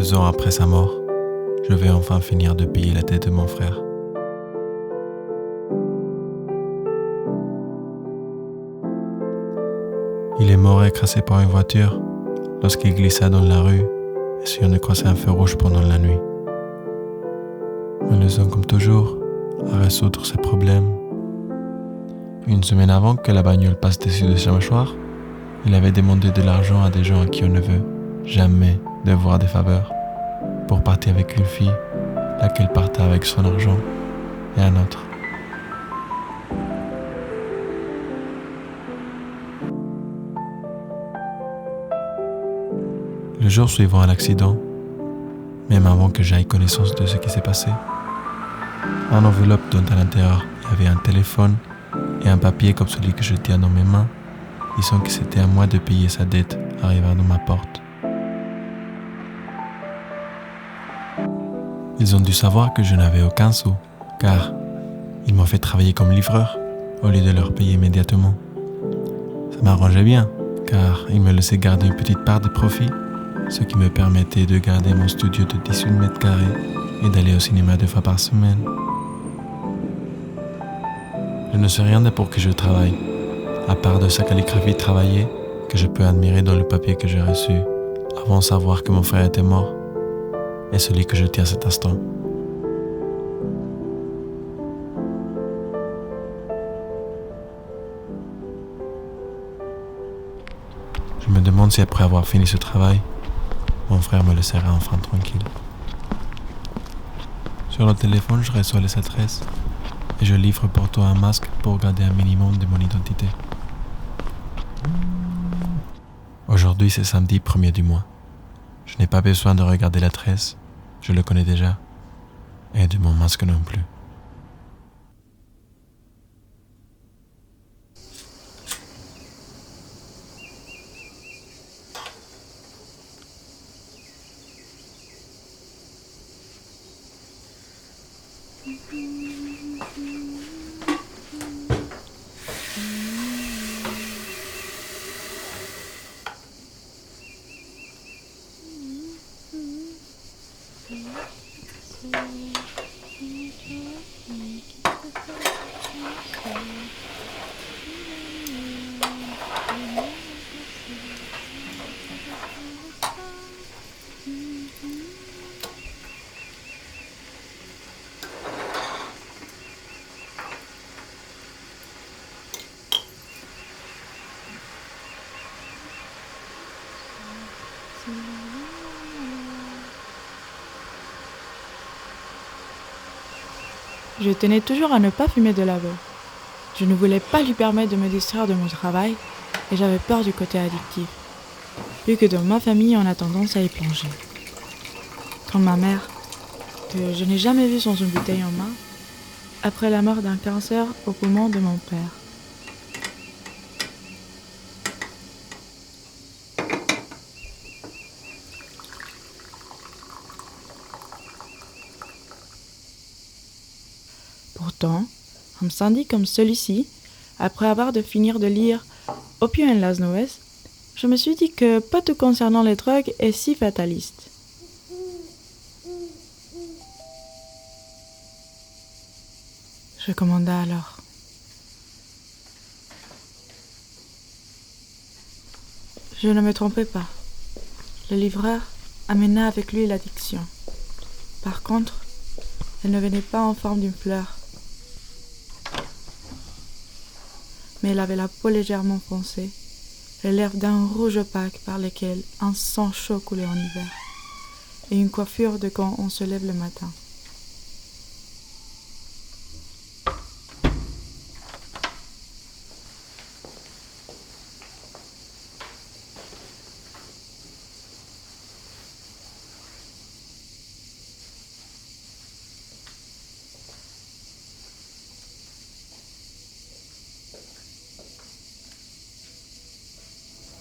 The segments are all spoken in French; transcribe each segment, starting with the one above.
2 ans après sa mort, je vais enfin finir de payer la dette de mon frère. Il est mort écrasé par une voiture lorsqu'il glissa dans la rue, essayant de croiser un feu rouge pendant la nuit. Malheureusement comme toujours, à résoudre ses problèmes. Une semaine avant que la bagnole passe dessus de sa mâchoire, il avait demandé de l'argent à des gens à qui on ne veut jamais devoir des faveurs pour partir avec une fille, laquelle partait avec son argent et un autre. Le jour suivant à l'accident, même avant que j'aie connaissance de ce qui s'est passé, une enveloppe dont à l'intérieur il y avait un téléphone et un papier comme celui que je tiens dans mes mains, disant que c'était à moi de payer sa dette, arriva dans ma porte. Ils ont dû savoir que je n'avais aucun sou, car ils m'ont fait travailler comme livreur au lieu de leur payer immédiatement. Ça m'arrangeait bien, car ils me laissaient garder une petite part de profit, ce qui me permettait de garder mon studio de 18 mètres carrés et d'aller au cinéma 2 fois par semaine. Je ne sais rien de pour que je travaille, à part de sa calligraphie travaillée que je peux admirer dans le papier que j'ai reçu avant de savoir que mon frère était mort, et celui que je tiens à cet instant. Je me demande si après avoir fini ce travail, mon frère me laissera enfin tranquille. Sur le téléphone, je reçois les adresses et je livre pour toi un masque pour garder un minimum de mon identité. Aujourd'hui, c'est samedi 1er du mois. Je n'ai pas besoin de regarder l'adresse, je le connais déjà, et de mon masque non plus. Je tenais toujours à ne pas fumer de la beuh. Je ne voulais pas lui permettre de me distraire de mon travail et j'avais peur du côté addictif, vu que dans ma famille on a tendance à y plonger. Comme ma mère, que je n'ai jamais vue sans une bouteille en main, après la mort d'un cancer au poumon de mon père. Pourtant, un samedi comme celui-ci, après avoir de finir de lire Opium and Las Nubes, je me suis dit que pas tout concernant les drogues est si fataliste. Je commanda alors. Je ne me trompais pas. Le livreur amena avec lui l'addiction. Par contre, elle ne venait pas en forme d'une fleur, mais elle avait la peau légèrement foncée, les lèvres d'un rouge opaque par lesquelles un sang chaud coulait en hiver, et une coiffure de quand on se lève le matin.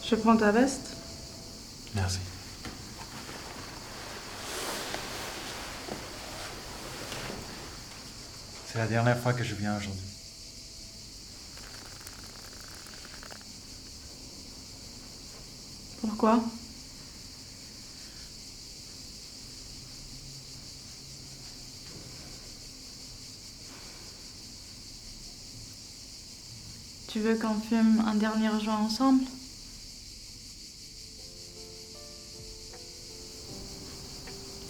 Je prends ta veste. Merci. C'est la dernière fois que je viens aujourd'hui. Pourquoi ? Tu veux qu'on fume un dernier joint ensemble?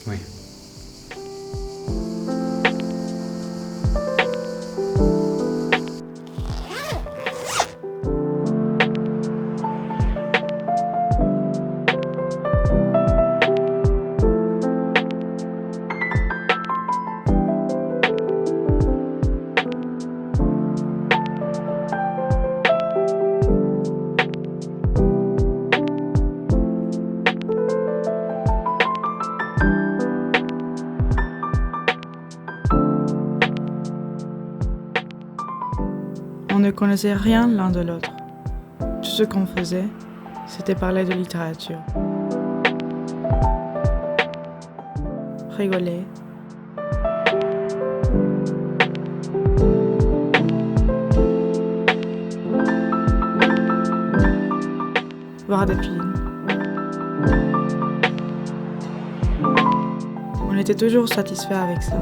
Oui. On ne connaissait rien l'un de l'autre. Tout ce qu'on faisait, c'était parler de littérature. Rigoler. Voir des films. On était toujours satisfaits avec ça.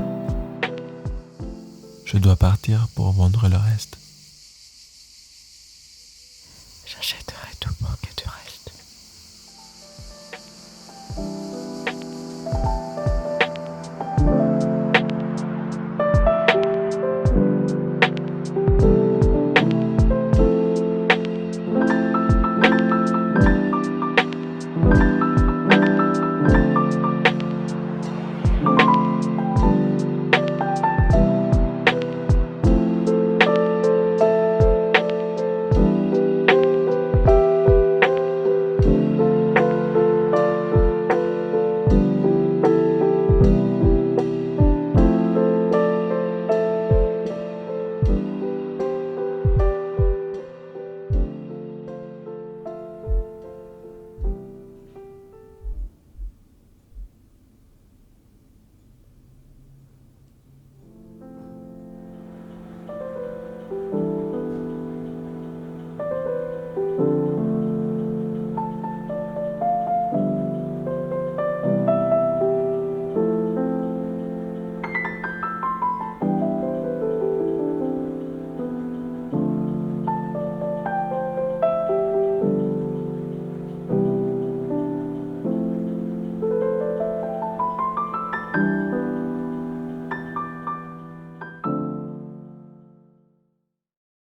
Je dois partir pour vendre le reste. J'achète